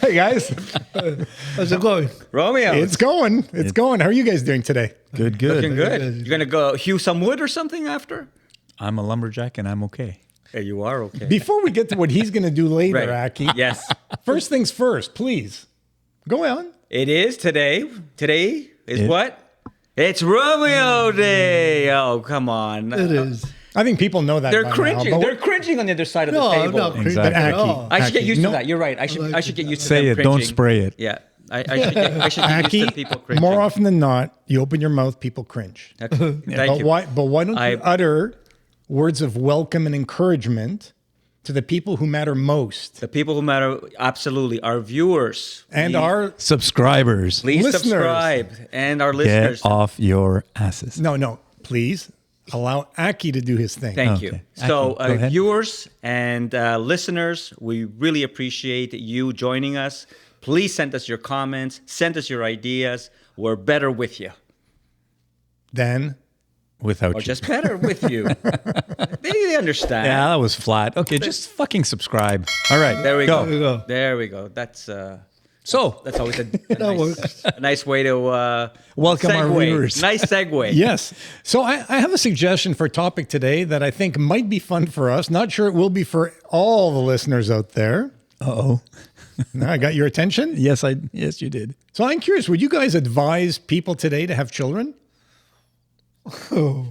Hey guys, How's it going? Romeo. it's going. It's going. How are you guys doing today? Good. Looking good. You're going to go hew some wood or something after? I'm a lumberjack and I'm okay. Yeah, you are okay. Before we get to what he's going to do later, Right. Aki, Yes. first things first, please. Go on. It is today. Today is what? It's Romeo Day. Oh, come on. It is. I think people know that. They're by cringing. Now, but They're cringing on the other side of No, the I'm table. not cringing Exactly. at Aki, all. I should get used no. to that. You're right. I should get used to Say them it. Don't cringing. spray it. Yeah. I should get Aki, used to people cringing. more often than not, you open your mouth, people cringe. Thank But you. why don't you utter words of welcome and encouragement to the people who matter most The people who matter, absolutely. Our viewers. and please, our Subscribers, Please listeners. subscribe. And our listeners. get off your asses. no, please allow Aki to do his thing. Thank you. Okay. So, Aki, go ahead. viewers and listeners, we really appreciate you joining us. Please send us your comments, send us your ideas. We're better with you, Then Without or you. just better with you. They understand. Yeah, that was flat. Okay, just fucking subscribe. All right. There we go. There we go. There we go. That's always a nice way to Welcome our segue. viewers. Nice segue. yes. So I have a suggestion for a topic today that I think might be fun for us. Not sure it will be for all the listeners out there. Uh-oh. Now I got your attention. Yes, you did. So I'm curious, would you guys advise people today to have children? Oh,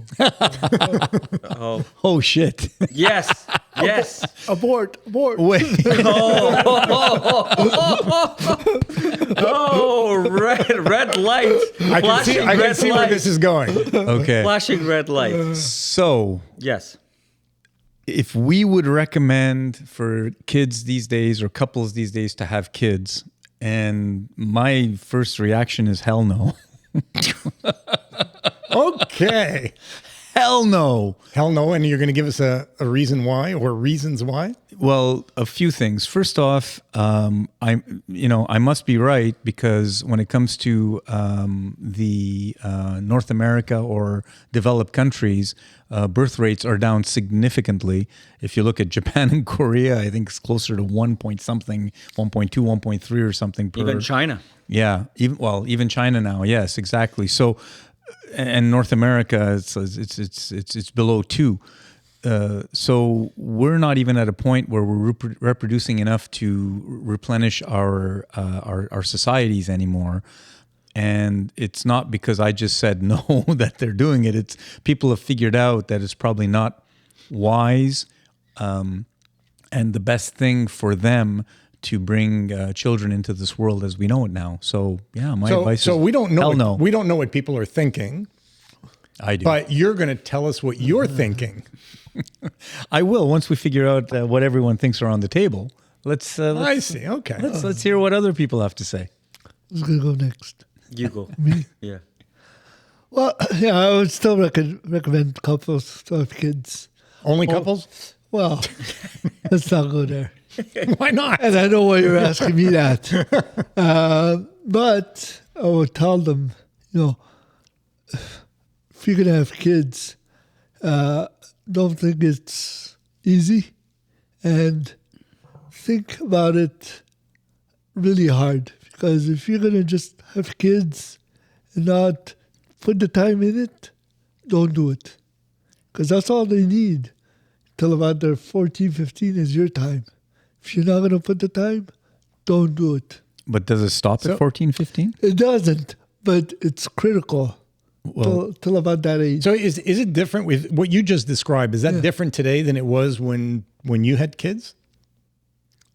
Oh shit. yes. Yes. Abort. Wait. Oh, red light. I can see where this is going. Okay. Flashing red light. So, Yes. if we would recommend for kids these days or couples these days to have kids, and my first reaction is hell no. Okay. Hell no. Hell no. And you're going to give us a reason why or reasons why? Well, a few things. First off, I must be right, because when it comes to the North America or developed countries, birth rates are down significantly. If you look at Japan and Korea, I think it's closer to 1 point something, 1.2, 1.3 or something per. Even China. Yeah, even China now. Yes, exactly. So, and North America, it's below 2. So we're not even at a point where we're reproducing enough to replenish our societies anymore. And it's not because I just said no that they're doing it. It's people have figured out that it's probably not wise, and the best thing for them to bring children into this world as we know it now. So yeah, my advice So is we don't know. hell no. We don't know what people are thinking, I do. but you're going to tell us what you're thinking. I will once we figure out what everyone thinks are on the table. Let's I see. Okay. let's hear what other people have to say. Who's going to go next? You go. Me? Yeah. Well, yeah, I would still recommend couples to have kids. Only couples? Well, let's not go there. Why not? And I know why you're asking me that. But I would tell them, if you're going to have kids, don't think it's easy, and think about it really hard. Because if you're going to just have kids and not put the time in it, don't do it. Because that's all they need till about their 14, 15 is your time. If you're not going to put the time, don't do it. But does it stop at 14, 15? It doesn't, but it's critical till about that age. So is it different with what you just described? Is that different today than it was when you had kids?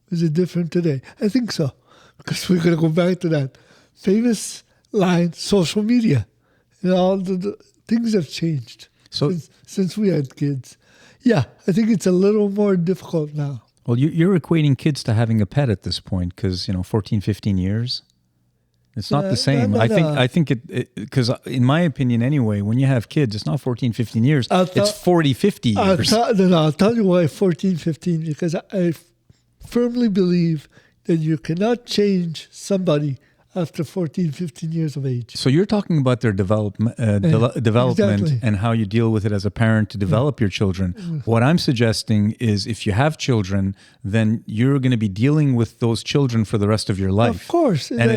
Is it different today? I think so. Because we're going to go back to that famous line, social media. And all the things have changed since we had kids. Yeah, I think it's a little more difficult now. Well, you're equating kids to having a pet at this point because, 14, 15 years. It's not the same. no. I think it because in my opinion anyway, when you have kids, it's not 14, 15 years. It's 40, 50 years. I'll tell you why 14, 15, because I firmly believe that you cannot change somebody after 14, 15 years of age. So you're talking about their development exactly. and how you deal with it as a parent to develop your children. What I'm suggesting is if you have children, then you're going to be dealing with those children for the rest of your life. Of course. And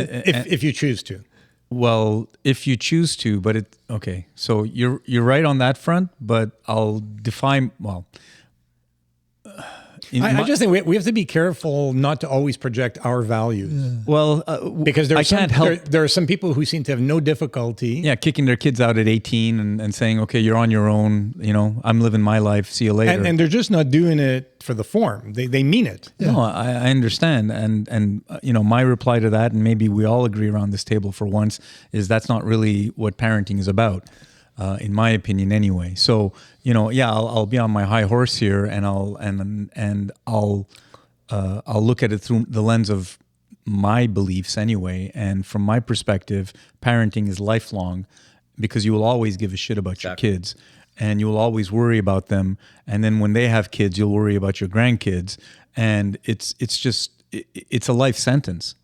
if you choose to. well, if you choose to, but okay. So you're right on that front, but I'll define I just think we have to be careful not to always project our values. well, Because I can't help. there are some people who seem to have no difficulty. Yeah, kicking their kids out at 18 and saying, okay, you're on your own. I'm living my life. See you later. And they're just not doing it for the form. They mean it. No, I understand. And my reply to that, and maybe we all agree around this table for once, is that's not really what parenting is about, in my opinion anyway. So, I'll be on my high horse here and I'll look at it through the lens of my beliefs anyway. And from my perspective, parenting is lifelong because you will always give a shit about your kids. And you'll always worry about them. And then when they have kids, you'll worry about your grandkids. And it's a life sentence.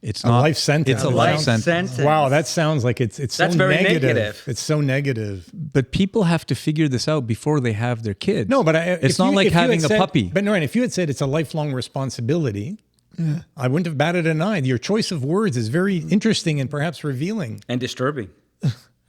It's A not life sentence. It's a life sentence. Wow, that sounds like it's That's so very negative. negative. It's so negative. But people have to figure this out before they have their kids. No, but it's not like having a puppy. But no, if you had said it's a lifelong responsibility, I wouldn't have batted an eye. Your choice of words is very interesting and perhaps revealing. And disturbing.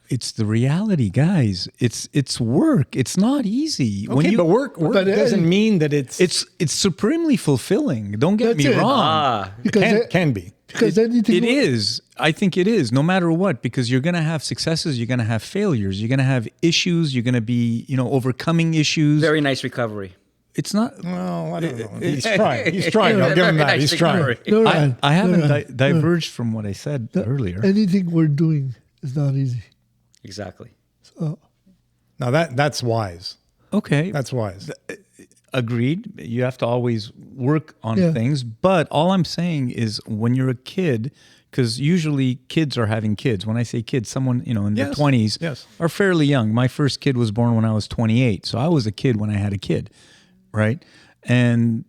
It's the reality, guys. It's work. It's not easy. Okay, but work doesn't mean that it's supremely fulfilling. Don't get me That's it. wrong. Because can be. because anything It is. I think it is, no matter what, because you're going to have successes, you're going to have failures, you're going to have issues, you're going to be, overcoming issues. Very nice recovery. It's not. Well, I don't know. He's trying. He's trying. I'll give him that. He's trying. No, Ryan, I haven't no, Ryan, diverged from what I said earlier. anything we're doing is not easy. Exactly. So Now that's wise. Okay. That's wise. Agreed. You have to always work on Yeah. things. But all I'm saying is when you're a kid, because usually kids are having kids. When I say kids, someone, in their Yes. 20s Yes. are fairly young. My first kid was born when I was 28. So I was a kid when I had a kid. Right. And,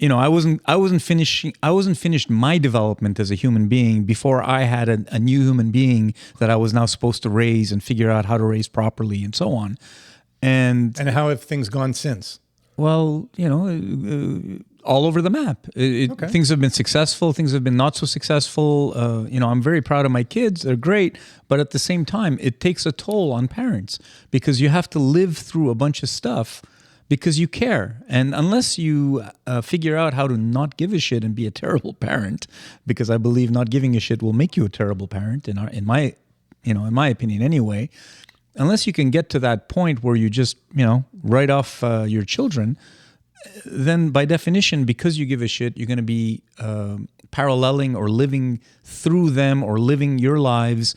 I wasn't finished my development as a human being before I had a new human being that I was now supposed to raise and figure out how to raise properly and so on. And And how have things gone since? well, all over the map. Okay. Things have been successful. Things have been not so successful. I'm very proud of my kids. They're great. But at the same time, it takes a toll on parents because you have to live through a bunch of stuff because you care. And unless you figure out how to not give a shit and be a terrible parent, because I believe not giving a shit will make you a terrible parent in my opinion anyway. Unless you can get to that point where you just, write off your children, then by definition, because you give a shit, you're going to be paralleling or living through them or living your lives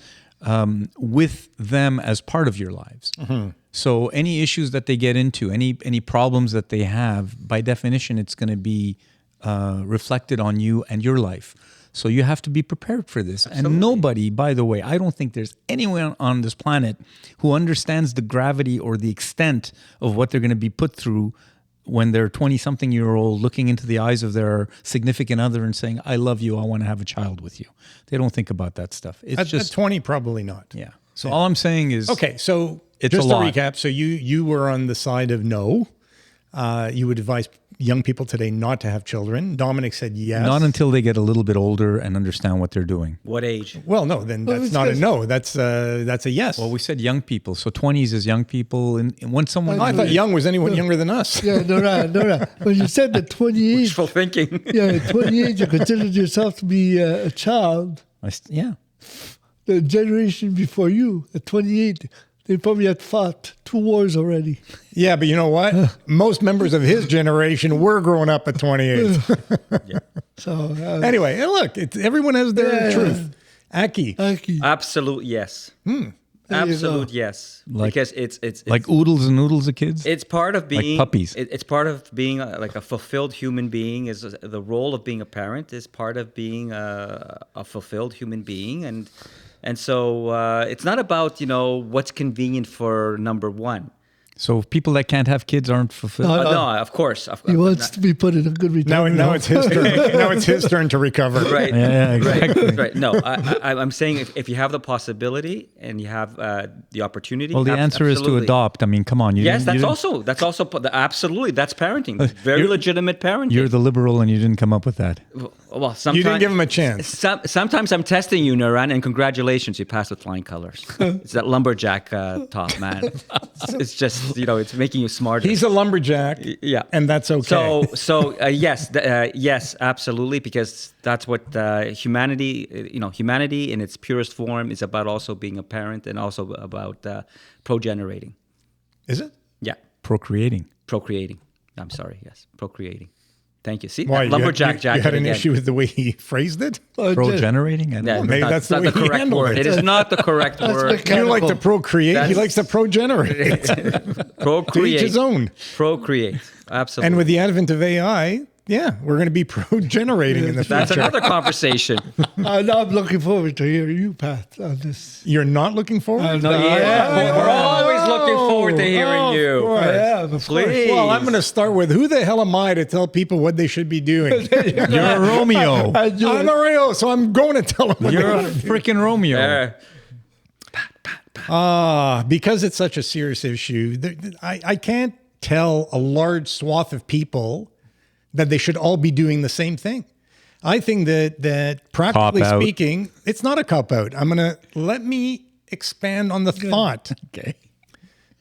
with them as part of your lives. Mm-hmm. So any issues that they get into, any problems that they have, by definition, it's going to be reflected on you and your life. So you have to be prepared for this. Absolutely. And nobody, by the way, I don't think there's anyone on this planet who understands the gravity or the extent of what they're going to be put through when they're 20-something-year-old looking into the eyes of their significant other and saying, I love you, I want to have a child with you. They don't think about that stuff. It's At 20, probably not. Yeah. So all I'm saying is... Okay, so it's just a to lot. recap, so you were on the side of no. You would advise young people today not to have children. Dominic said yes. Not until they get a little bit older and understand what they're doing. What age? Well, no, then that's not a no. That's a yes. Well, we said young people. So 20s is young people. And when someone... I thought young was anyone younger than us. yeah, no, right. When you said that 28, Wishful thinking. at 28 you considered yourself to be a child. Yeah. The generation before you, at 28, they probably had fought 2 wars already. Yeah, but you know what? Most members of his generation were growing up at 28. So Anyway, and look, everyone has their truth. Aki. Absolute yes. Absolute yes. Because it's like oodles and noodles of kids? It's part of being like puppies. It's part of being like a fulfilled human being. Is the role of being a parent is part of being a fulfilled human being, and so it's not about what's convenient for number one. So people that can't have kids aren't fulfilled. No, of course. He wants to be put in a good retirement. Now it's his turn. Now it's his turn to recover. Right. Yeah, exactly. Right. No, I'm saying if you have the possibility and you have the opportunity. Well, the answer is to absolutely. adopt. I mean, come on. Yes, you that's didn't- also absolutely that's parenting. Very legitimate parenting. You're the liberal, and you didn't come up with that. Well, sometimes You didn't give him a chance. Sometimes I'm testing you, Naran, and congratulations, you passed with flying colors. It's that lumberjack top, man. It's just it's making you smarter. He's a lumberjack. Yeah. And that's okay. Yes, absolutely, because that's what humanity, humanity in its purest form is about. Also being a parent, and also about progenerating. Is it? Yeah, Procreating. procreating. I'm sorry. Yes, procreating. Thank you. See, Why? lumberjack you jacket had an again. issue with the way he phrased it? Progenerating? I don't Yeah, know. Maybe that's the not way the he correct handled word. it. It is not the correct word. You like to procreate. He That's- likes to progenerate. To Procreate. each his own. Procreate. Absolutely. And with the advent of AI, yeah, we're going to be progenerating in the That's future. another conversation. I'm looking forward to hearing you, Pat, on this. You're not looking forward? No, We're always looking forward to hearing you. I am, of course. Please. Well, I'm going to start with who the hell am I to tell people what they should be doing? You're a Romeo. I'm a Rio, so I'm going to tell them what You're they a gotta do. freaking Romeo. There. Because it's such a serious issue, I can't tell a large swath of people that they should all be doing the same thing. I think that practically Cop out. speaking, it's not a cop out. Let me expand on the thought. Okay.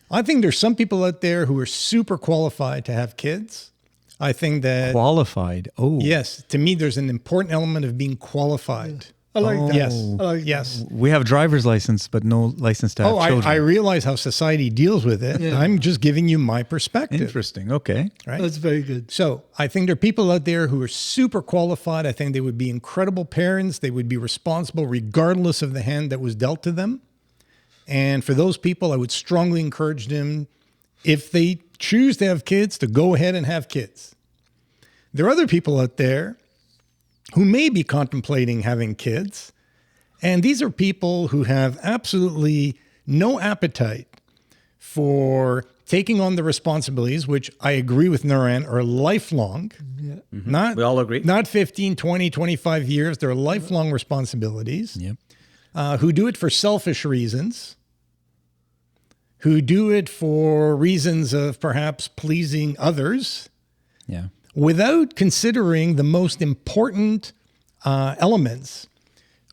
I think there's some people out there who are super qualified to have kids. I think that, Qualified. Oh. yes, to me, there's an important element of being qualified. I like that. Yes. I like Yes. We have driver's license, but no license to have Oh, children. I realize how society deals with it. Yeah. I'm just giving you my perspective. Interesting. Okay. Right? That's very good. So I think there are people out there who are super qualified. I think they would be incredible parents. They would be responsible regardless of the hand that was dealt to them. And for those people, I would strongly encourage them, if they choose to have kids, to go ahead and have kids. There are other people out there who may be contemplating having kids. And these are people who have absolutely no appetite for taking on the responsibilities, which I agree with Nuran are lifelong. Yeah. Not, We all agree. Not 15, 20, 25 years. They're lifelong responsibilities. Yep. Who do it for selfish reasons, who do it for reasons of perhaps pleasing others, Yeah. without considering the most important elements,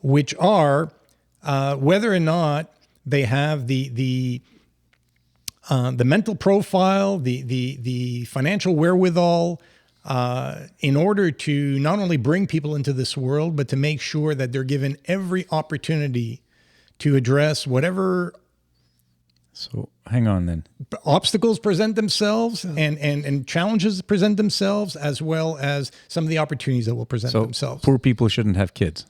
which are whether or not they have the mental profile, the financial wherewithal, in order to not only bring people into this world, but to make sure that they're given every opportunity to address whatever So hang on then. obstacles present themselves and challenges present themselves, as well as some of the opportunities that will present So themselves. poor people shouldn't have kids.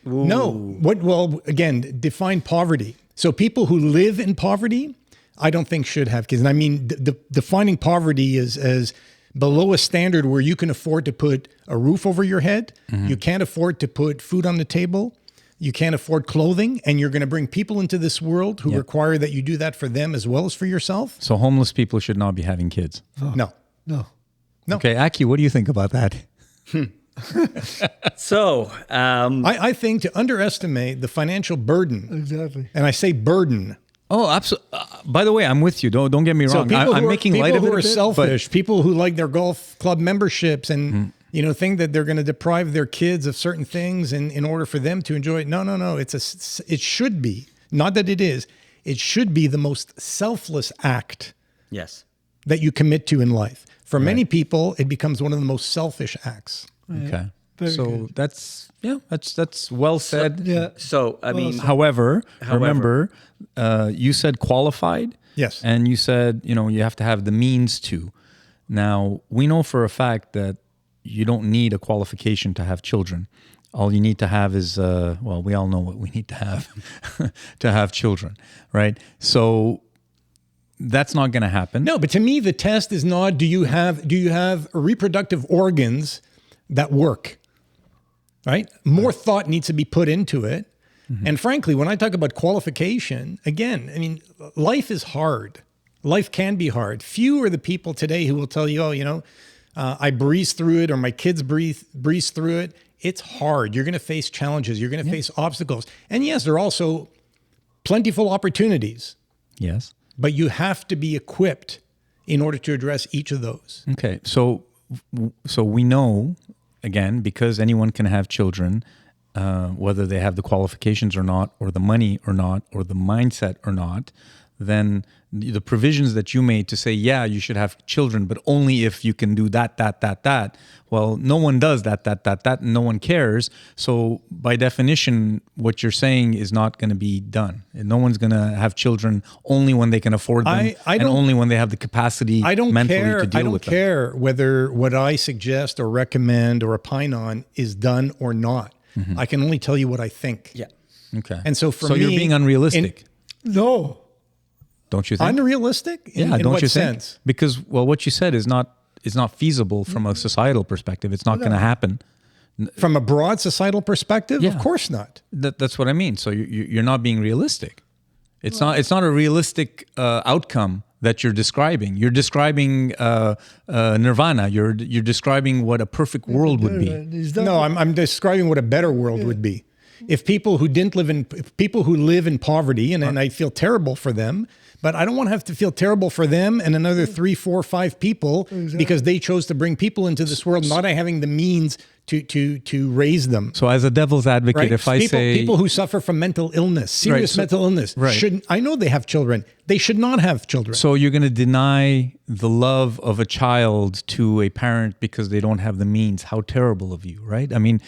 No. Well, again, define poverty. So people who live in poverty, I don't think should have kids. And I mean, defining poverty as below a standard where you can afford to put a roof over your head, you can't afford to put food on the table, you can't afford clothing, and you're going to bring people into this world who require that you do that for them as well as for yourself. So homeless people should not be having kids. No. No. No. Okay, Aki, what do you think about that? So, I think to underestimate the financial burden, Exactly. and I say burden. Oh, absolutely. By the way, I'm with you. Don't get me wrong. I'm making light of it who a are bit, selfish, people who like their golf club memberships and think that they're going to deprive their kids of certain things in order for them to enjoy it. No. It should be, not that it is, it should be the most selfless act yes. that you commit to in life. For many people, it becomes one of the most selfish acts. Okay. Very So good. that's well said. Yeah. So, I mean, However, remember, you said qualified. Yes. And you said, you have to have the means to. Now, we know for a fact that you don't need a qualification to have children. All you need to have is, we all know what we need to have to have children, right? So that's not going to happen. No, but to me, the test is not do you have reproductive organs that work, right? More thought needs to be put into it. And frankly, when I talk about qualification, again, I mean, life is hard. Life can be hard. Few are the people today who will tell you, oh, I breeze through it, or my kids breeze through it. It's hard. You're going to face challenges. You're going to face obstacles. And yes, there are also plentiful opportunities. Yes. But you have to be equipped in order to address each of those. Okay. So we know, again, because anyone can have children, whether they have the qualifications or not, or the money or not, or the mindset or not, then the provisions that you made to say, yeah, you should have children, but only if you can do that. Well, no one does that, and no one cares. So by definition, what you're saying is not going to be done. And no one's going to have children only when they can afford them, and only when they have the capacity mentally to deal with them. I don't care whether what I suggest or recommend or opine on is done or not. Mm-hmm. I can only tell you what I think. Yeah. Okay. And so for me, you're being unrealistic. No. Don't you think? Unrealistic? In don't what you sense? Think? Because, what you said is not feasible from a societal perspective. It's not going to happen. From a broad societal perspective? Of course not. That's what I mean. So you're not being realistic. It's not a realistic outcome that you're describing. You're describing nirvana. You're describing what a perfect world would be. No, I'm describing what a better world would be. If people who live in poverty, and I feel terrible for them, but I don't want to have to feel terrible for them and another 3, 4, 5 people because they chose to bring people into this world, not having the means to raise them. So as a devil's advocate, right? if I say people who suffer from mental illness, serious mental illness, shouldn't. I know they have children. They should not have children. So you're going to deny the love of a child to a parent because they don't have the means. How terrible of you, right? I mean,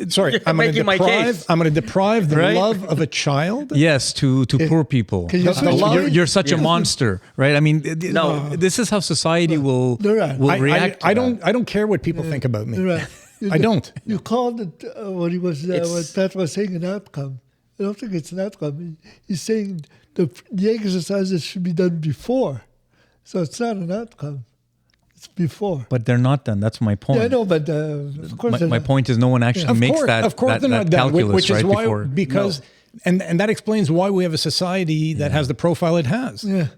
sorry, I'm going to deprive the love of a child. Yes, to poor people. You're such a monster, right? I mean, this is how society will react. I don't care what people think about me. Right. I don't. You called it what Pat was saying an outcome. I don't think it's an outcome. He's saying the exercises should be done before, so it's not an outcome. It's before. But they're not done. That's my point. Yeah, I know, but of course. My point is, no one actually makes that. Of course, they're not done. Which is why, and that explains why we have a society that has the profile it has. Yeah.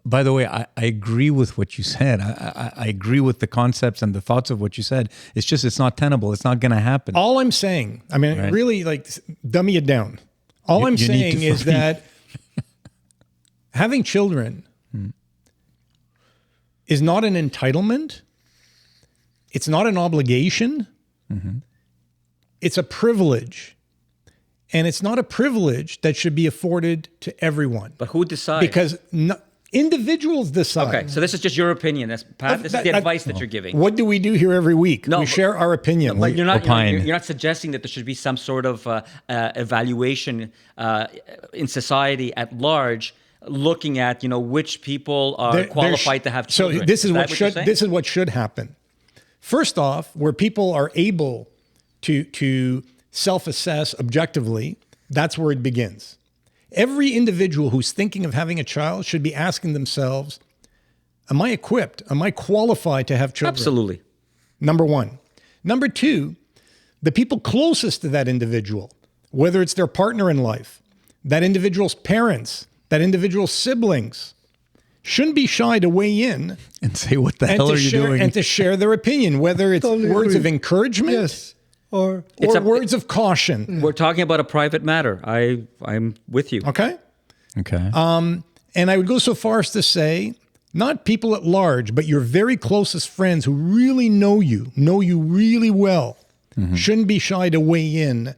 By the way, I agree with what you said. I agree with the concepts and the thoughts of what you said. It's just, it's not tenable. It's not going to happen. All I'm saying, really, dummy it down. All I'm saying is that having children is not an entitlement. It's not an obligation. Mm-hmm. It's a privilege. And it's not a privilege that should be afforded to everyone. But who decides? Because individuals decide. Okay, so this is just your opinion. Pat, this is the advice that you're giving. What do we do here every week? We share our opinion. But you're not suggesting that there should be some sort of evaluation in society at large, looking at which people are qualified to have children. So this is what should happen. First off, where people are able to self-assess objectively, that's where it begins. Every individual who's thinking of having a child should be asking themselves, am I equipped? Am I qualified to have children? Absolutely. Number one. Number two, the people closest to that individual, whether it's their partner in life, that individual's parents, that individual's siblings, shouldn't be shy to weigh in and say, what the hell are you doing? And to share their opinion, whether it's words of encouragement. Yes. Or words of caution. We're talking about a private matter. I'm with you. Okay. And I would go so far as to say, not people at large, but your very closest friends who really know you really well, shouldn't be shy to weigh in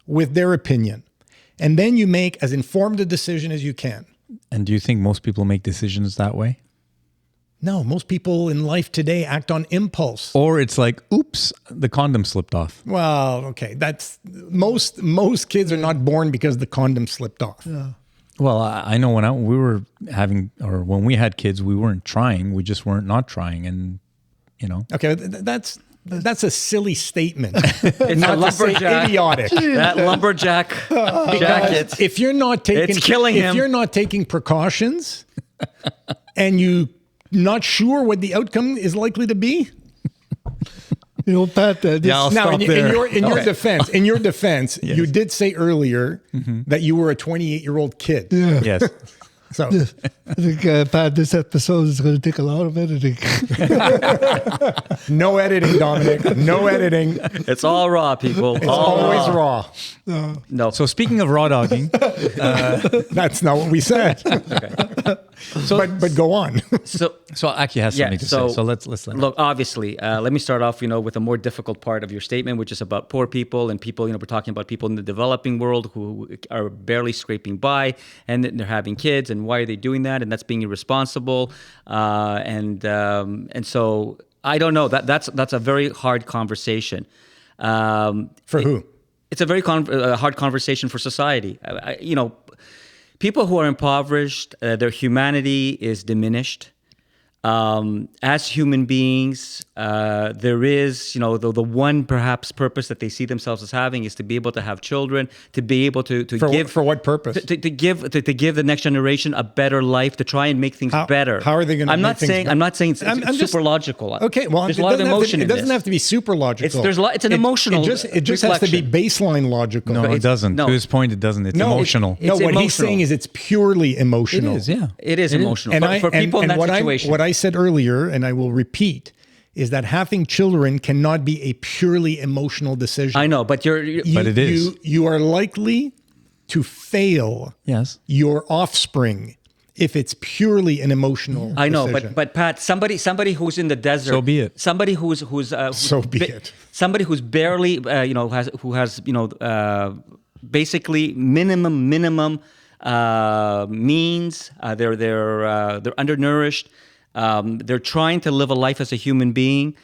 with their opinion. And then you make as informed a decision as you can. And do you think most people make decisions that way? No, most people in life today act on impulse. Or it's like, oops, the condom slipped off. Well, okay, that's most kids are not born because the condom slipped off. Yeah. Well, I know when we had kids, we weren't trying. We just weren't not trying, and Okay, that's a silly statement. It's not lumberjack. Idiotic. That lumberjack jacket. If you're not taking, it's killing him. If you're not taking precautions, and you not sure what the outcome is likely to be. Pat. In your defense, yes. You did say earlier that you were a 28-year-old kid. Yeah. Yes. So I think, Pat, this episode is going to take a lot of editing. no editing, Dominic. No editing. It's all raw, people. It's always raw. No. So speaking of raw dogging, That's not what we said. But go on. so so Aki has something to say. So let's let him. Look, obviously, let me start off, with a more difficult part of your statement, which is about poor people and people. We're talking about people in the developing world who are barely scraping by, and they're having kids, and why are they doing that? And that's being irresponsible. And so I don't know. That's a very hard conversation. For who? It's a very hard conversation for society. People who are impoverished, their humanity is diminished. As human beings, there is, the one perhaps purpose that they see themselves as having is to be able to have children, to be able to give For what purpose? to give the next generation a better life, to try and make things better. How are they going to? I'm not saying it's I'm super just, logical. Okay, well, there's a lot of emotion it in doesn't this. have to be super logical. It's an emotional. It just has to be reflection. baseline logical. No, it doesn't. no. To his point, it doesn't. It's emotional. No, It's what he's emotional. saying is it's purely It emotional. is, yeah. It is emotional And for people in that what situation. what I said earlier, and I will repeat, is that having children cannot be a purely emotional decision. I know, but But it is. You are likely to fail Yes. your offspring if it's purely an emotional I know, decision. but Pat, somebody who's in the desert. So be it. Somebody who's So be it. Somebody who's barely has basically minimum means. They're undernourished. They're trying to live a life as a human being.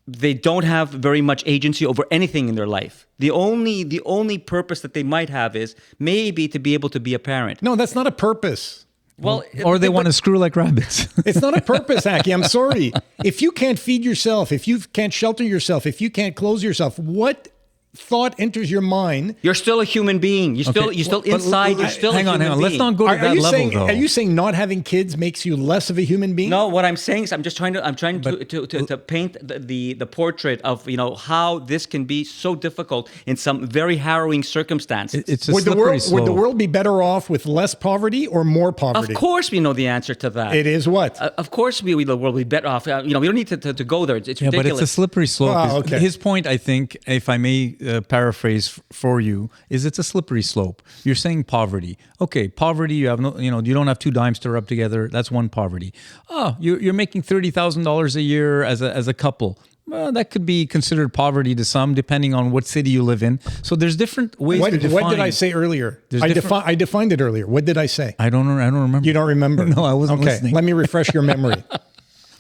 They don't have very much agency over anything in their life. The only purpose that they might have is maybe to be able to be a parent. No, that's not a purpose. Well, Or they want to screw like rabbits. It's not a purpose, Aki. I'm sorry. If you can't feed yourself, if you can't shelter yourself, if you can't clothe yourself, what thought enters your mind? You're still a human being. You're still inside. You're still hang a on, human Let's being. not go to that you level, saying? though. Are you saying not having kids makes you less of a human being? No, what I'm saying is I'm trying to paint the portrait of how this can be so difficult in some very harrowing circumstances. It's a Would the slippery world slope. would the world be better off with less poverty or more poverty? Of course, we know the answer to that. It is what? Of course, the world will be better off. We don't need to go there. It's Yeah, but ridiculous. it's a slippery slope. Wow, okay. His point, I think, if I may paraphrase for you, is it's a slippery slope. You're saying poverty. Okay, poverty. You have you don't have two dimes to rub together. That's one poverty. Oh, you're making $30,000 a year as a couple. Well, that could be considered poverty to some, depending on what city you live in. So there's different ways to define. What did I say earlier? I defined it earlier. What did I say? I don't remember. You don't remember? No, I wasn't okay, listening. let me refresh your memory.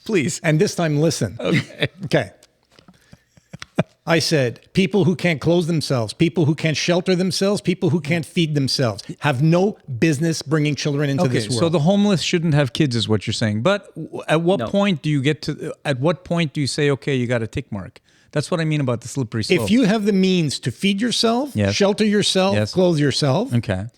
Please. And this time, listen. Okay. I said people who can't clothe themselves, people who can't shelter themselves, people who can't feed themselves have no business bringing children into this world. So the homeless shouldn't have kids, is what you're saying. But at what point do you get to? At what point do you say, okay, you got a tick mark? That's what I mean about the slippery slope. If you have the means to feed yourself, Yes. shelter yourself, Yes. clothe yourself, okay,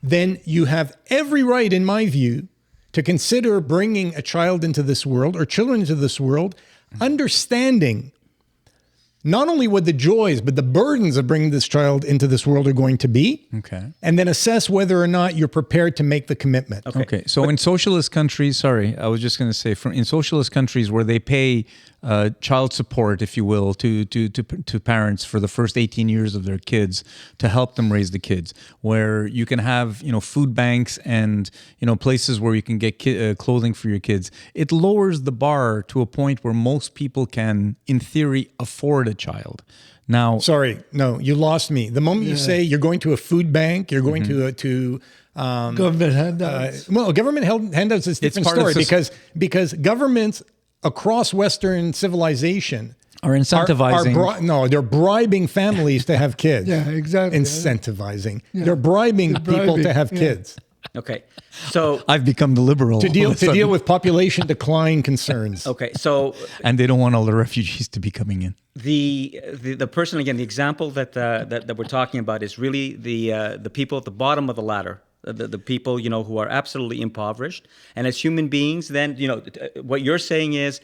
then you have every right, in my view, to consider bringing a child into this world or children into this world, understanding not only what the joys, but the burdens of bringing this child into this world are going to be, okay. and then assess whether or not you're prepared to make the commitment. Okay, so in socialist countries, sorry, I was just going to say, in socialist countries where they pay child support, if you will, to parents for the first 18 years of their kids to help them raise the kids, where you can have food banks and places where you can get clothing for your kids, it lowers the bar to a point where most people can, in theory, afford a child. Now, Sorry, no, you lost me. The moment you say you're going to a food bank, you're going to Government handouts. government handouts is a different part of story because governments across Western civilization are incentivizing. they're bribing families to have kids. Yeah, exactly. Incentivizing. They're bribing people to have kids Okay, so I've become the liberal to all of a sudden. deal with population decline concerns. okay, so and they don't want all the refugees to be coming in. the person again, the example that we're talking about is really the people at the bottom of the ladder. The people who are absolutely impoverished, and as human beings, then what you're saying is,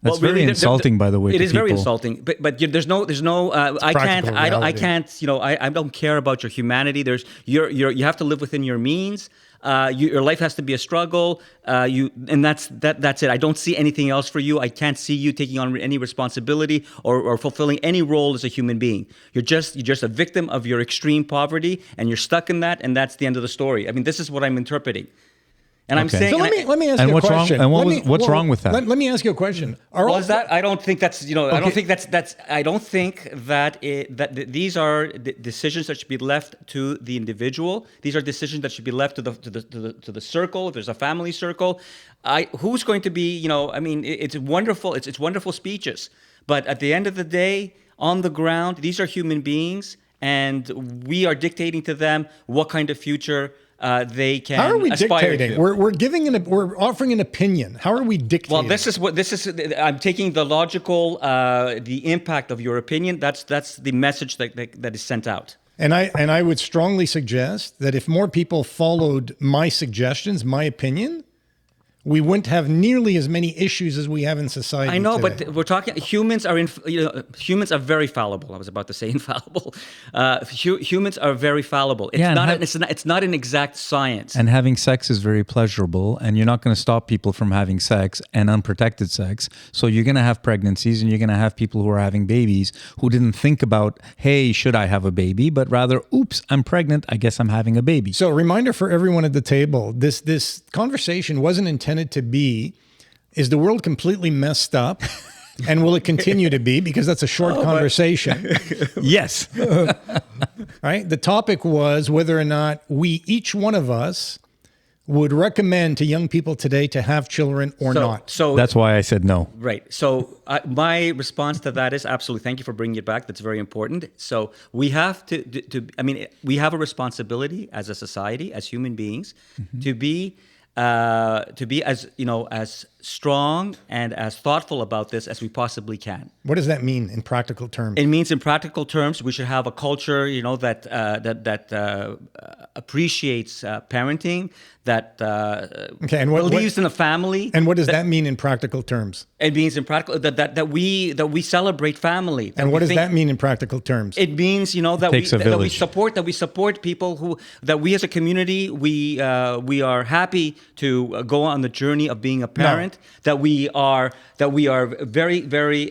That's very insulting, by the way. It to is very people. insulting. But there's no. I can't. practical I reality. can't. I don't care about your humanity. You have to live within your means. Your life has to be a struggle. And that's it. I don't see anything else for you. I can't see you taking on any responsibility or fulfilling any role as a human being. You're just a victim of your extreme poverty, and you're stuck in that. And that's the end of the story. I mean, this is what I'm interpreting. And I'm Okay. saying, So let me ask And you a what's wrong- question. and what Let was- what's wrong with that? Let me ask you a question. well, is that I don't think that's I don't think that's I don't think that these are decisions that should be left to the individual. These are decisions that should be left to the circle. If there's a family circle, who's going to be I mean, it's wonderful. It's wonderful speeches, but at the end of the day, on the ground, these are human beings, and we are dictating to them what kind of future they can How are we aspire dictating? to. We're offering an opinion. How are we dictating? Well, this is. I'm taking the logical, the impact of your opinion. That's the message that is sent out. And I would strongly suggest that if more people followed my suggestions, my opinion, we wouldn't have nearly as many issues as we have in society. I know, today. but we're talking humans are humans are very fallible. I was about to say infallible. Humans are very fallible. It's Yeah, and it's not an exact science. And having sex is very pleasurable, and you're not going to stop people from having sex and unprotected sex. So you're going to have pregnancies, and you're going to have people who are having babies who didn't think about, hey, should I have a baby? But rather, oops, I'm pregnant. I guess I'm having a baby. So, a reminder for everyone at the table: this conversation wasn't intended to be, is the world completely messed up, and will it continue to be? Because that's a short conversation, Yes. right? The topic was whether or not each one of us, would recommend to young people today to have children or not. So That's why I said no. Right. So my response to that is absolutely. Thank you for bringing it back. That's very important. So we have to. I mean, we have a responsibility as a society, as human beings, to be as as strong and as thoughtful about this as we possibly can. What does that mean in practical terms? It means, in practical terms, we should have a culture, that appreciates parenting, that and what believes in a family. And what does that mean in practical terms? It means in practical that we celebrate family. And what does that mean in practical terms? It means that Takes a village. we support people that we as a community we are happy to go on the journey of being a parent. That we are very very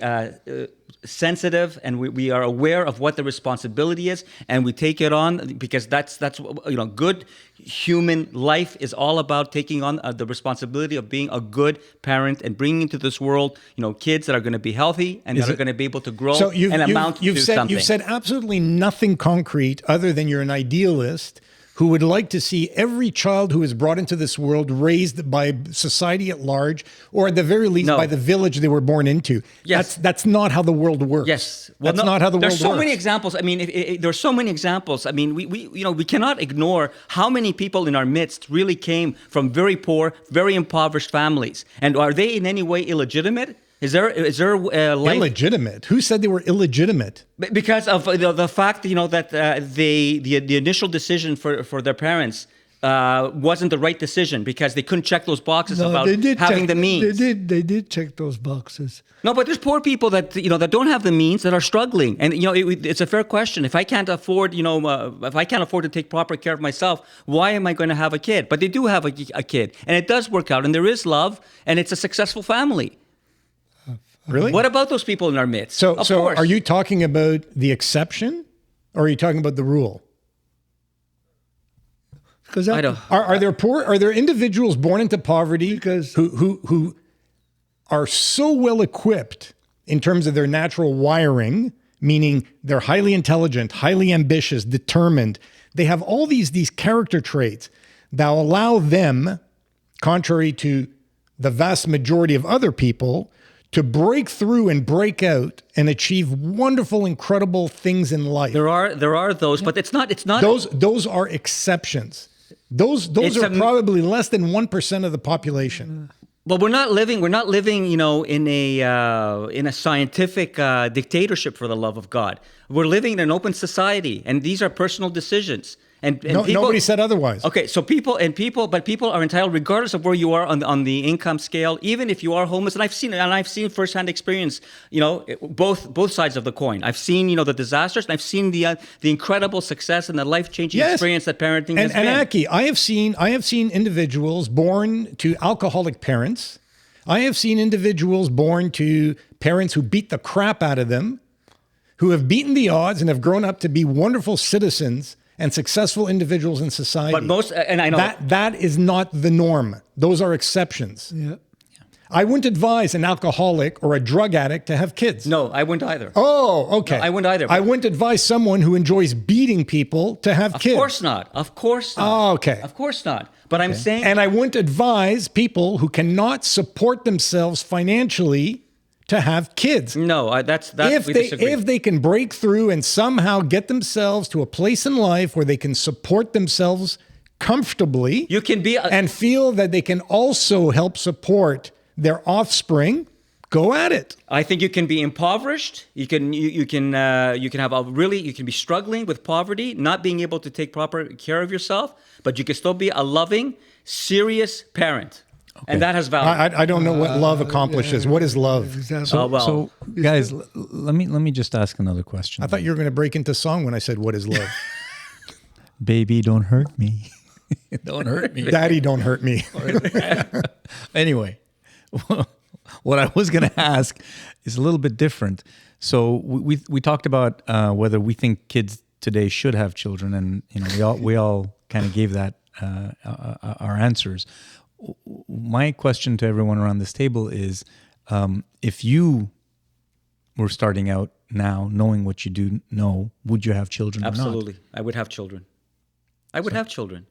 sensitive, and we are aware of what the responsibility is, and we take it on because that's good human life is all about taking on the responsibility of being a good parent and bringing into this world kids that are going to be healthy and that are going to be able to grow and amount to something. You've said absolutely nothing concrete other than you're an idealist who would like to see every child who is brought into this world raised by society at large, or at the very least by the village they were born into. Yes. That's not how the world works. Yes, that's not how the world works. There's so many examples. I mean, there's so many examples. I mean, we cannot ignore how many people in our midst really came from very poor, very impoverished families, and are they in any way illegitimate? Is there life? Illegitimate? Who said they were illegitimate? Because of the fact that the initial decision for their parents wasn't the right decision because they couldn't check those boxes about having the means. They did check those boxes. No, but there's poor people that that don't have the means, that are struggling, and it's a fair question. If I can't afford if I can't afford to take proper care of myself, why am I going to have a kid? But they do have a kid, and it does work out, and there is love, and it's a successful family. Really? What about those people in our midst? So of course. Are you talking about the exception, or are you talking about the rule? Because I don't. Are there poor? Are there individuals born into poverty Because- who are so well equipped in terms of their natural wiring, meaning they're highly intelligent, highly ambitious, determined. They have all these character traits that allow them, contrary to the vast majority of other people, to break through and break out and achieve wonderful, incredible things in life. There are those, but it's not. Those are exceptions. Those are probably less than 1% of the population. Well, we're not living, in a scientific dictatorship, for the love of God. We're living in an open society, and these are personal decisions. And No, people, nobody said otherwise. Okay, so people are entitled, regardless of where you are on the income scale, even if you are homeless. And I've seen firsthand experience, both sides of the coin. I've seen the disasters, and I've seen the incredible success and the life-changing experience that parenting has been. And Aki, I have seen individuals born to alcoholic parents. I have seen individuals born to parents who beat the crap out of them, who have beaten the odds and have grown up to be wonderful citizens and successful individuals in society. But and I know that is not the norm. Those are exceptions. Yeah. I wouldn't advise an alcoholic or a drug addict to have kids. No, I wouldn't either. Oh, okay. No, I wouldn't either. I wouldn't advise someone who enjoys beating people to have kids. Of course not. Of course not. Oh, okay. Of course not. But I'm saying... And I wouldn't advise people who cannot support themselves financially to have kids. No, that's we disagree. If they can break through and somehow get themselves to a place in life where they can support themselves comfortably, you can be and feel that they can also help support their offspring, go at it. I think you can be impoverished. You can be struggling with poverty, not being able to take proper care of yourself, but you can still be a loving, serious parent. Okay. And that has value. I don't know what love accomplishes. What is love? Exactly. So guys, let me just ask another question. I thought you were going to break into song when I said, what is love? Baby, don't hurt me. Don't hurt me. Daddy, don't hurt me. Anyway, what I was going to ask is a little bit different. So we talked about whether we think kids today should have children, and we all kind of gave that our answers. My question to everyone around this table is, if you were starting out now, knowing what you do know, would you have children? Absolutely, I would have children. I would have children.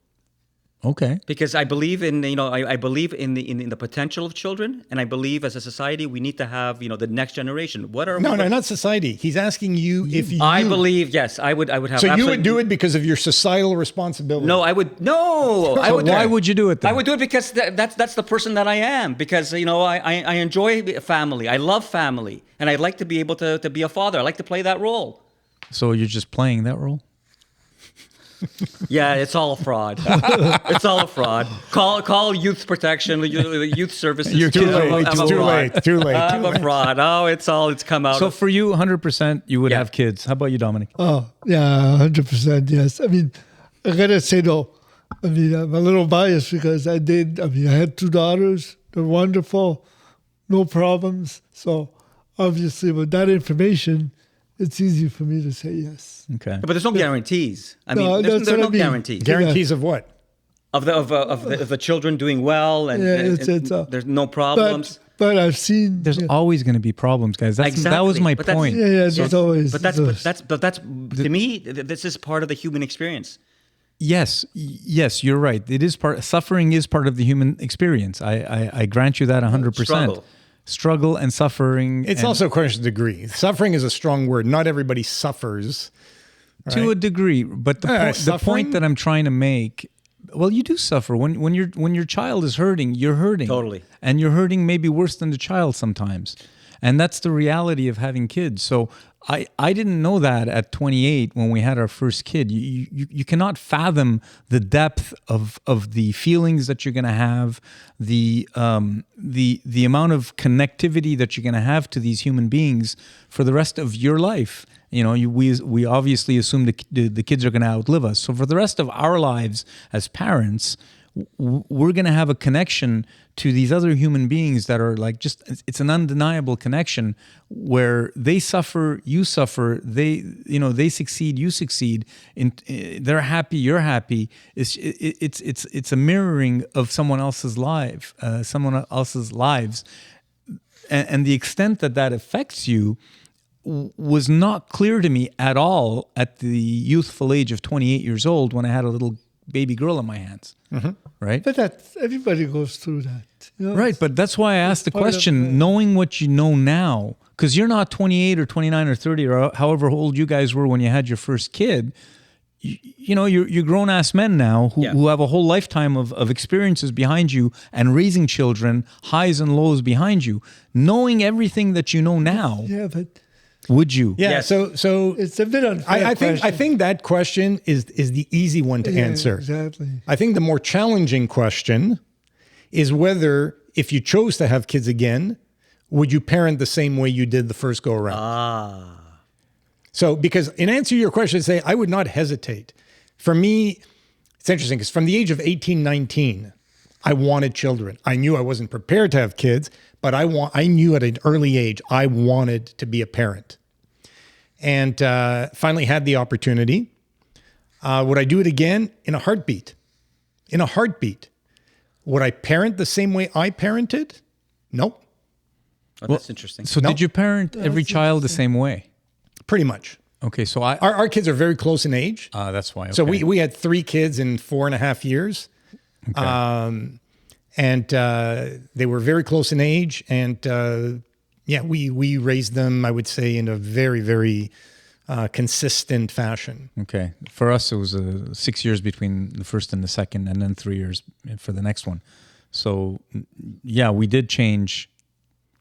Okay. Because I believe in I believe in the potential of children, and I believe as a society we need to have the next generation. No, not society. He's asking you if you. I believe yes, I would have. So you would do it because of your societal responsibility. No, I would no. I would. Why would you do it then? I would do it because that's the person that I am. Because I enjoy family. I love family, and I'd like to be able to be a father. I like to play that role. So you're just playing that role? Yeah, it's all a fraud. It's all a fraud. Call youth protection, youth services. You're too late. Too late. I'm a fraud. Oh, it's come out. So for you, 100%, you would have kids. How about you, Dominic? Oh, yeah, 100%, yes. I mean, I gotta say though, I mean, I'm a little biased because I had 2 daughters. They're wonderful, no problems. So obviously with that information, it's easy for me to say yes. Okay. But there's no guarantees. I mean, there's no guarantees. Guarantees of what? Of the children doing well, and, there's no problems. But I've seen there's always going to be problems, guys. That was my point. There's always. But that's to me, this is part of the human experience. Yes, you're right. It is suffering is part of the human experience. I grant you that 100%. Struggle and suffering. It's also a question of degree. Suffering is a strong word. Not everybody suffers. Right? To a degree, but the point that I'm trying to make, well, you do suffer when your child is hurting. You're hurting totally, and you're hurting maybe worse than the child sometimes, and that's the reality of having kids. So I didn't know that at 28 when we had our first kid. You cannot fathom the depth of the feelings that you're going to have, the amount of connectivity that you're going to have to these human beings for the rest of your life. We obviously assume the kids are going to outlive us. So for the rest of our lives as parents, we're going to have a connection to these other human beings that are like it's an undeniable connection where they suffer, you suffer, they succeed, you succeed, they're happy, you're happy. It's a mirroring of someone else's lives, and the extent that affects you was not clear to me at all at the youthful age of 28 years old when I had a little baby girl in my hands. Mm-hmm. Right? But everybody goes through that. Right, but that's why I asked the question, knowing what you know now, because you're not 28 or 29 or 30 or however old you guys were when you had your first kid. You're grown-ass men now who have a whole lifetime of experiences behind you and raising children, highs and lows behind you. Knowing everything that you know now. Yeah, but Would you? Yeah. Yes. So It's a bit unfair. I think question. that question is the easy one to Yeah, answer. Exactly. I think the more challenging question is whether, if you chose to have kids again, would you parent the same way you did the first go around? So, because in answer to your question, I say I would not hesitate. For me, it's interesting because from the age of 18, 19, I wanted children. I knew I wasn't prepared to have kids, but I knew at an early age I wanted to be a parent. And finally had the opportunity. Would I do it again? In a heartbeat. In a heartbeat. Would I parent the same way I parented? Nope. Oh, that's interesting. So did you parent every child the same way? Pretty much. Okay, so Our kids are very close in age. that's why. Okay. So we had 3 kids in 4.5 years. Okay. And they were very close in age. And we raised them, I would say, in a very, very consistent fashion. Okay. For us, it was 6 years between the first and the second, and then 3 years for the next one. So, yeah, we did change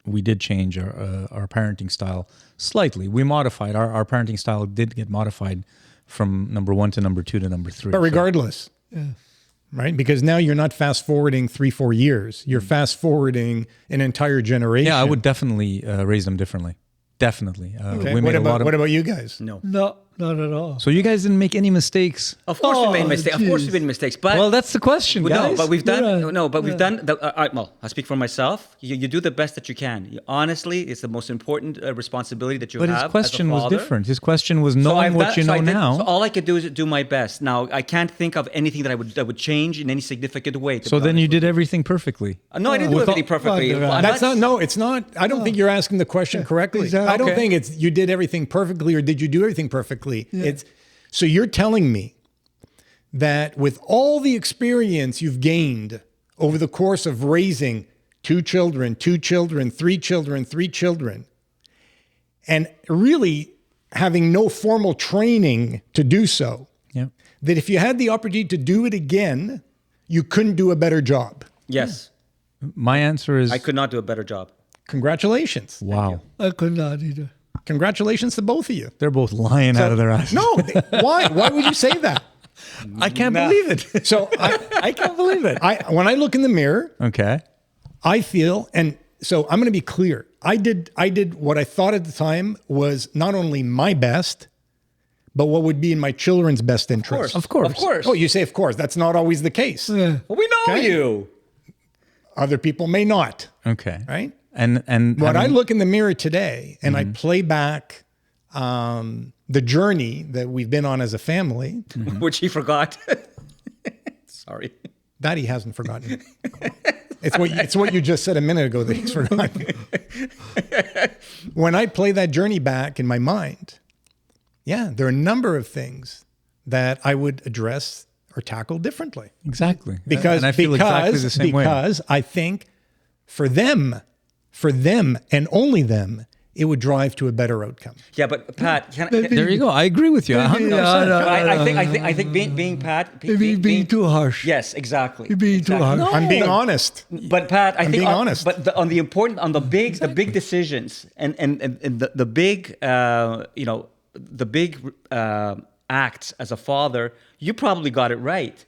our parenting style slightly. We modified our parenting style. Did get modified from number 1 to number 2 to number 3. But regardless, right? Because now you're not fast forwarding 3-4 years. You're fast forwarding an entire generation. Yeah, I would definitely raise them differently. Definitely. Okay. We made What about you guys? No. No, not at all. So you guys didn't make any mistakes. Of course we made Oh, mistakes. Of course we geez. made mistakes. But Well, that's the question, guys. no, but we've done Yeah. we've done. Well, I speak for myself. You do the best that you can. Honestly, it's the most important responsibility that you But have. his question as a was father. different. His question was So knowing I've what done- you so know I did- now. So all I could do is do my best. Now I can't think of anything that I would change in any significant way. to So be then you honest did everything perfectly. with you. No, I didn't do With everything all- perfectly. Well, I'm That's not- not. No, it's not. I don't think you're asking the question correctly. exactly. I don't Okay. think it's you did everything perfectly or did you do everything perfectly. It's so you're telling me that with all the experience you've gained over the course of raising 2 children, 3 children, 3 children, and really having no formal training to do so, Yeah. that if you had the opportunity to do it again, you couldn't do a better job. Yes, My answer is I could not do a better job. Congratulations. wow. I could not either. Congratulations to both of you. They're both lying out of their ass. No, why? Why would you say that? I can't believe it. So I can't believe it. when I look in the mirror, Okay. I feel, and so I'm going to be clear. I did what I thought at the time was not only my best, but what would be in my children's best interest. Of course. Of course. Oh, you say of course. That's not always the case. Yeah. Well, we know Okay. you. Other people may not, Okay. right? And When I having- look in the mirror today and I play back the journey that we've been on as a family, Which he forgot. Sorry. that he hasn't forgotten. It's what you just said a minute ago that he's forgotten. When I play that journey back in my mind, yeah, there are a number of things that I would address or tackle differently. exactly. Because and I feel exactly the same way. because I think for them and only them, it would drive to a better outcome. Yeah, but Pat, There you go. I agree with you. 100%. I think being Pat, Maybe being too harsh. Yes, exactly. You're being too Exactly. harsh. I'm being honest. But Pat, I think being honest. But on the important, on the big decisions and the big, the big acts as a father, you probably got it right.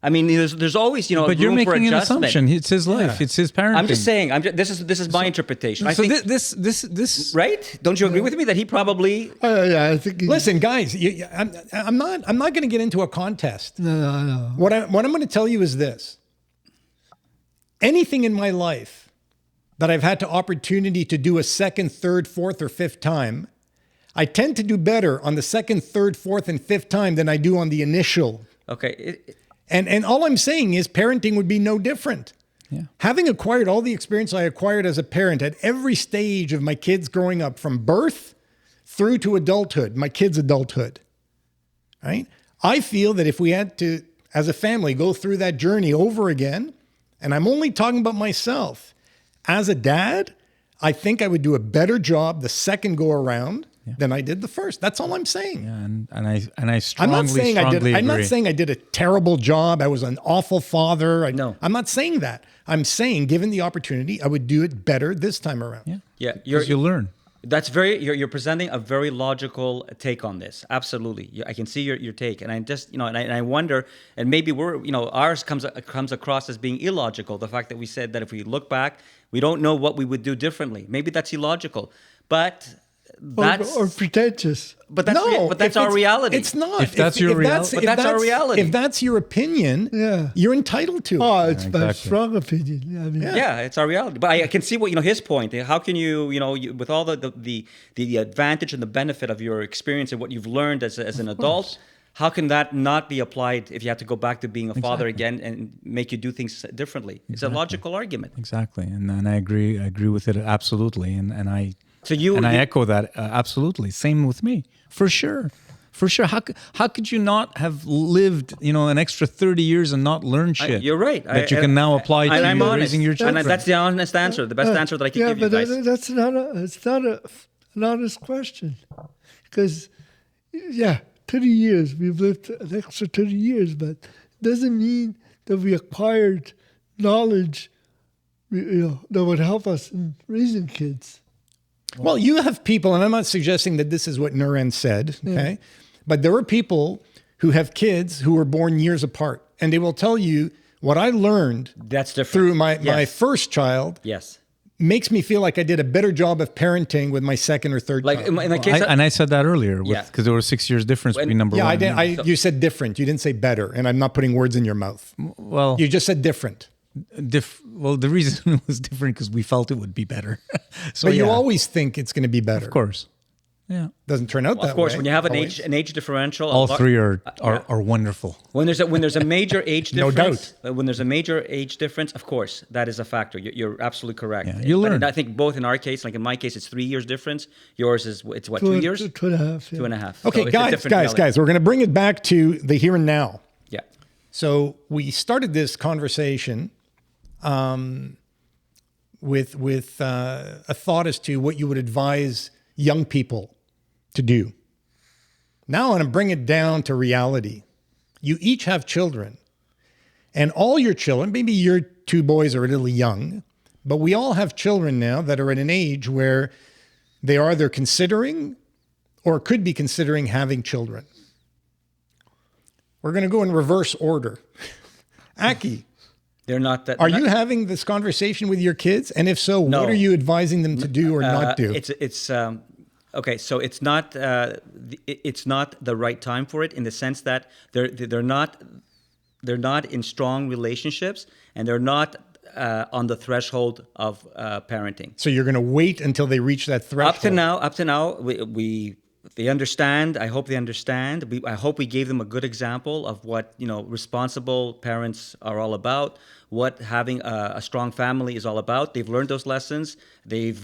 I mean, there's always But you're room for making an adjustment. assumption. It's his life. It's his parenting. I'm just saying. This is my interpretation. I So think this right? Don't you agree with me that he probably? Yeah, I think. Listen, guys, I'm not going to get into a contest. No. What I'm going to tell you is this. Anything in my life that I've had the opportunity to do a second, third, fourth, or fifth time, I tend to do better on the second, third, fourth, and fifth time than I do on the initial. Okay. And all I'm saying is parenting would be no different. Yeah. Having acquired all the experience I acquired as a parent at every stage of my kids growing up, from birth through to adulthood, my kids' adulthood, right? I feel that if we had to, as a family, go through that journey over again, and I'm only talking about myself, as a dad, I think I would do a better job the second go around than I did the first. That's all I'm saying. Yeah, and I I'm not strongly saying agree. I'm not saying I did a terrible job. I was an awful father. No. I'm not saying that. I'm saying, given the opportunity, I would do it better this time around. Yeah. Yeah, Because you learn. That's you're presenting a very logical take on this. Absolutely. I can see your take. And I just, and I wonder, and maybe ours comes across as being illogical. The fact that we said that if we look back, we don't know what we would do differently. Maybe that's illogical, but that's or pretentious. But that's our reality. It's not. If that's your reality. But that's our reality. If that's your opinion, you're entitled to it. Oh, it's my exactly. strong opinion. I mean, Yeah, it's our reality. But I can see what his point. How can you, with all the advantage and the benefit of your experience and what you've learned as an adult, how can that not be applied if you have to go back to being a father again and make you do things differently? It's a logical argument. Exactly, and I agree with it absolutely, and I echo that absolutely. Same with me, for sure. How could you not have lived, an extra 30 years and not learn shit? You're right. That you can now apply to raising your children. And that's the honest answer, the best answer that I can give you guys. Yeah, but that's not an honest question. Because, 30 years, we've lived an extra 30 years, but it doesn't mean that we acquired knowledge, that would help us in raising kids. Well, you have people, and I'm not suggesting that this is what Nuran said, okay? But there are people who have kids who were born years apart, and they will tell you what I learned That's different. through my first child Yes. makes me feel like I did a better job of parenting with my second or third Like child. in the case I said that earlier, Yeah. because there was 6 years difference between number Yeah, one. I did. You said different. You didn't say better, and I'm not putting words in your mouth. Well, You just said different. the reason it was different because we felt it would be better. So But you always think it's going to be better. of course, yeah. Doesn't turn out that way. Of course, when you have an always. age differential, All three are wonderful. when there's a major age No difference, when there's a major age difference, of course, that is a factor. You're absolutely correct. Yeah, you But learn. I think both in our case, like in my case, it's 3 years difference. Yours is it's what 2 years, 2.5. Yeah. 2.5. Okay, So it's a different reality. guys, we're going to bring it back to the here and now. Yeah. So we started this conversation with a thought as to what you would advise young people to do. Now I want to bring it down to reality. You each have children, and all your children, maybe your two boys are a little young, but we all have children now that are at an age where they are either considering or could be considering having children. We're going to go in reverse order. Aki, They're not that. are you having this conversation with your kids? And if so, No. what are you advising them to do or not do? It's okay. So it's not the right time for it in the sense that they're not in strong relationships and they're not on the threshold of parenting. So you're going to wait until they reach that threshold? Up to now, they understand. I hope they understand. I hope we gave them a good example of what responsible parents are all about. What having a strong family is all about. They've learned those lessons. They've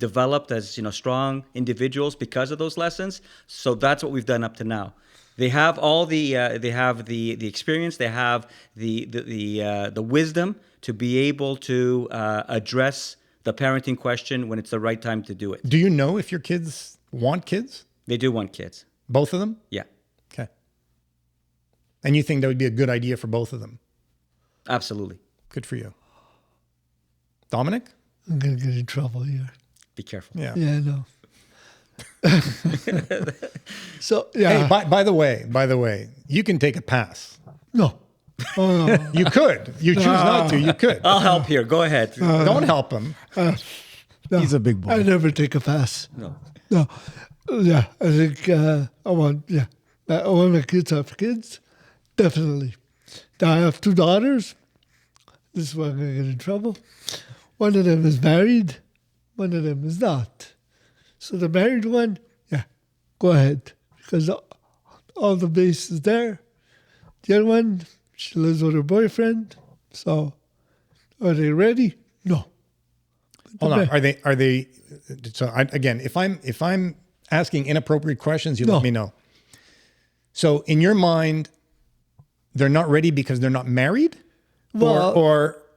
developed as strong individuals because of those lessons. So that's what we've done up to now. They have all the experience. They have the wisdom to be able to address the parenting question when it's the right time to do it. Do you know if your kids want kids? They do want kids. Both of them? Yeah, Okay. And you think that would be a good idea for both of them? absolutely. Good for you. Dominic? I'm going to get in trouble here. Be careful. Yeah. Yeah, I know. So, yeah. Hey, by the way, you can take a pass. No. Oh, no. You could. You choose not to. You could. I'll help here. Go ahead. Don't help him. No, He's a big boy. I never take a pass. No. No. Yeah, I think I want my kids to have kids. Definitely. Now, I have two daughters. This is where I'm going to get in trouble. One of them is married. One of them is not. So the married one, go ahead. Because all the base is there. The other one, she lives with her boyfriend. So are they ready? No. Hold on. Are they? So again, if I'm asking inappropriate questions, you let me know. So in your mind, they're not ready because they're not married, Well,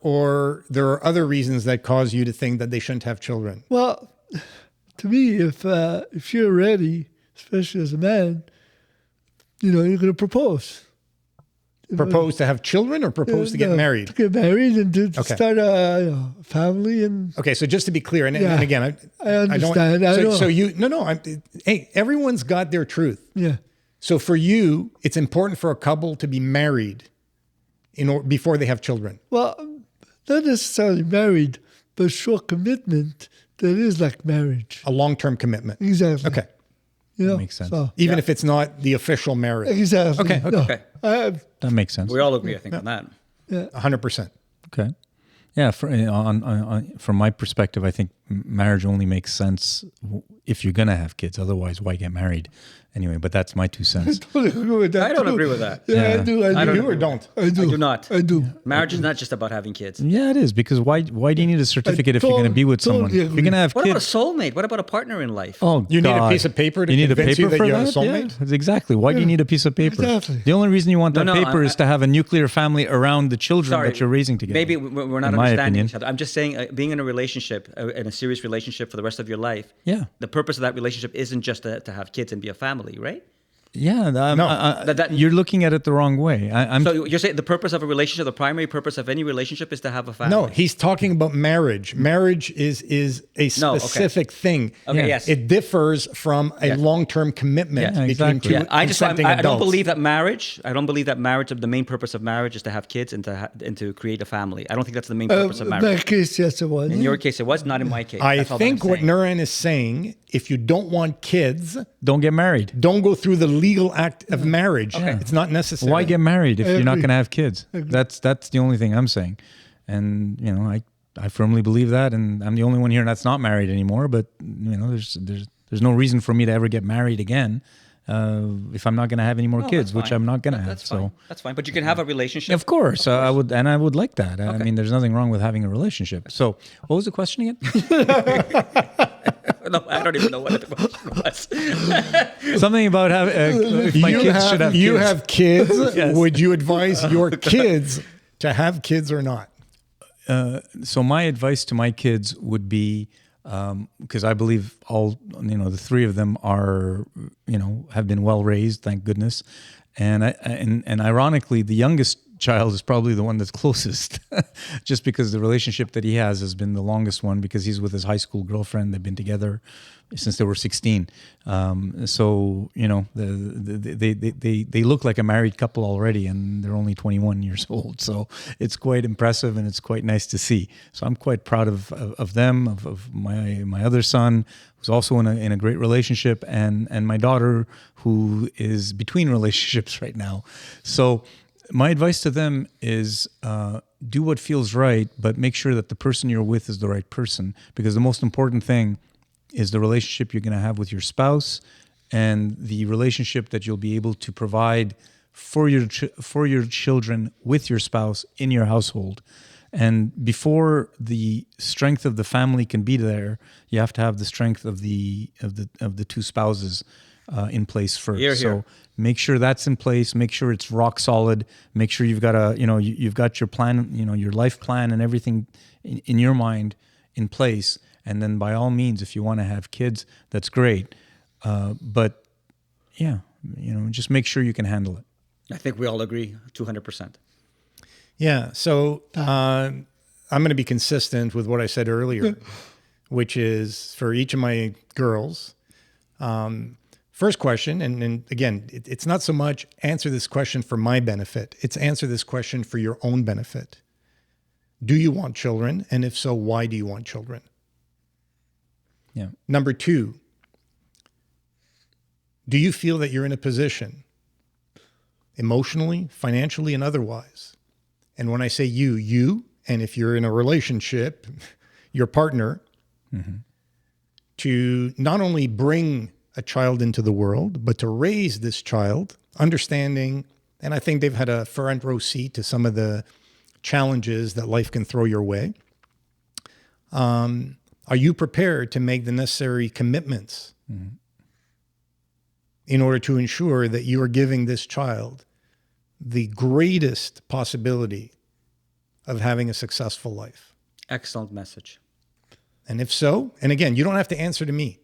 or there are other reasons that cause you to think that they shouldn't have children. Well, to me, if you're ready, especially as a man, you're going to propose. Propose to have children or propose to get married? To get married and to Okay. start a family. And Okay, so just to be clear, and Yeah, again, I understand. I know. So you, no, hey, everyone's got their truth. yeah. So for you, it's important for a couple to be married before they have children. Well, not necessarily married, but show commitment that is like marriage. A long-term commitment. Exactly. Okay. You know? Makes sense. So, Even if it's not the official marriage. exactly. Okay, No, okay. That makes sense. We all agree, I think, on that. 100%. Okay. Yeah, from my perspective, I think marriage only makes sense if you're gonna have kids. Otherwise, why get married? Anyway, but that's my 2 cents. I don't agree with that. I don't too. agree with that. Yeah, Yeah. I do. I do. You or don't? I do. I do not. I do. Marriage is not just about having kids. Yeah, it is, because why do you need a certificate if you're going to be with someone? totally If you're going to have What about a kids. soulmate? What about a partner in life? Oh, You need a God. piece of paper to You need a convince paper you that for you have a that? soulmate? Yeah, exactly. Why do you need a piece of paper? Exactly. The only reason you want that No, paper I- is to have a nuclear family around the children Sorry, that you're raising together. Maybe we're not in my understanding opinion. each other. I'm just saying, being in a relationship, in a serious relationship for the rest of your life. Yeah. The purpose of that relationship isn't just to have kids and be a family, right? Yeah, That- you're looking at it the wrong way. I'm So you're saying the purpose of a relationship, the primary purpose of any relationship, is to have a family. No, he's talking about marriage. Marriage is a No, okay. specific thing. Okay, Yeah. yes. It differs from a Yes. long-term commitment Yeah, between exactly. two Yeah, I consenting don't adults. believe that marriage. I don't believe that marriage. The main purpose of marriage is to have kids and to create a family. I don't think that's the main purpose of In marriage. that case, yes, it was. In your case, it was not in my case. I That's all that think I'm what saying. Nuran is saying, if you don't want kids, don't get married. don't go through the legal act of marriage. It's not necessary. Why get married if you're not agree. going to have kids? That's the only thing I'm saying. And I firmly believe that, and I'm the only one here that's not married anymore. But there's no reason for me to ever get married again if I'm not going to have any more No, kids, that's which fine. I'm not going to have. That's So. fine. That's fine. But you can have a relationship. Of course, I would, and I would like that. I Okay. mean, there's nothing wrong with having a relationship. So, what was the question again? No, I don't even know what the question was. Something about how if my kids should have you kids. have kids. Yes. Would you advise your kids to have kids or not? So my advice to my kids would be, because I believe the 3 of them are, have been well raised, thank goodness, and ironically, the youngest child is probably the one that's closest, just because the relationship that he has been the longest one, because he's with his high school girlfriend. They've been together since they were 16. So they look like a married couple already, and they're only 21 years old. So it's quite impressive, and it's quite nice to see. So I'm quite proud of them, of my other son, who's also in a great relationship, and my daughter, who is between relationships right now. So my advice to them is do what feels right, but make sure that the person you're with is the right person, because the most important thing is the relationship you're going to have with your spouse, and the relationship that you'll be able to provide for your children with your spouse in your household. And before the strength of the family can be there, you have to have the strength of the 2 spouses in place first. Hear, hear. So make sure that's in place. Make sure it's rock solid. Make sure you've got you've got your plan, your life plan and everything in your mind in place. And then by all means, if you want to have kids, that's great. But yeah, just make sure you can handle it. I think we all agree 200%. Yeah. So I'm going to be consistent with what I said earlier, which is for each of my girls. First question, and again, it's not so much answer this question for my benefit. It's answer this question for your own benefit. Do you want children? And if so, why do you want children? Yeah. Number 2, do you feel that you're in a position, emotionally, financially, and otherwise? And when I say you, and if you're in a relationship, your partner, to not only bring a child into the world, but to raise this child, understanding, and I think they've had a front row seat to some of the challenges that life can throw your way. Are you prepared to make the necessary commitments in order to ensure that you are giving this child the greatest possibility of having a successful life? Excellent message. And if so, and again, you don't have to answer to me.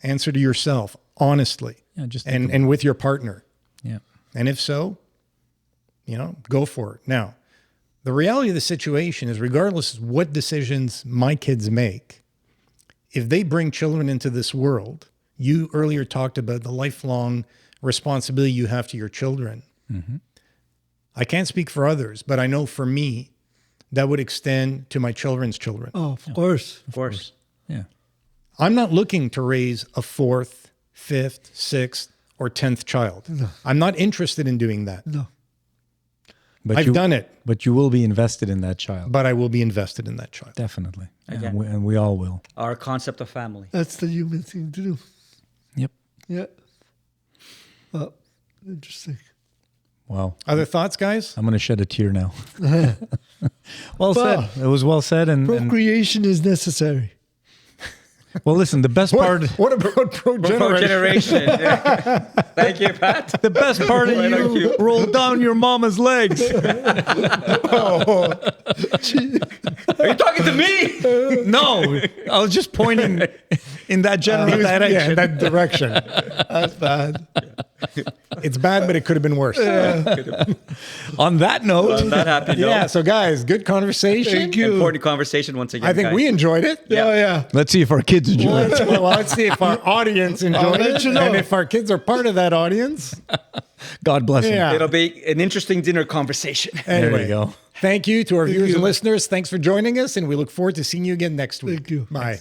Answer to yourself, honestly, Yeah, just think and with your partner. Yeah. And if so, go for it. Now, the reality of the situation is, regardless of what decisions my kids make, if they bring children into this world, you earlier talked about the lifelong responsibility you have to your children. I can't speak for others, but I know for me, that would extend to my children's children. Oh, of course. Of course. Yeah. I'm not looking to raise a 4th, 5th, 6th, or 10th child. I'm not interested in doing that. No. But I've done it, But you will be invested in that child. but I will be invested in that child. Definitely. Again. And we all will. Our concept of family. That's the human thing to do. Yep. Yeah. Well, interesting. Wow. Other thoughts, guys? I'm going to shed a tear now. Well Well, said. It was well said. And Procreation is necessary. well, listen, the best part, What about Generation. Yeah. Thank you, Pat. the best part of Right on you cue. rolled down your mama's legs. Are you talking to me? No, I was just pointing in that general direction. Yeah, in that direction. That's bad. It's bad, but it could have been worse. On that note, On that happy note. Yeah, so guys, good conversation. Thank you. Important conversation once again. I think guys. we enjoyed it. Oh, yeah. let's see if our kids enjoy it. Well, let's see if our audience enjoyed let it. you know. And if our kids are part of that audience. God bless them. Yeah. It'll be an interesting dinner conversation. Anyway, There you go. Thank you to our viewers you. and listeners. Thanks for joining us, and we look forward to seeing you again next week. Thank you. Bye.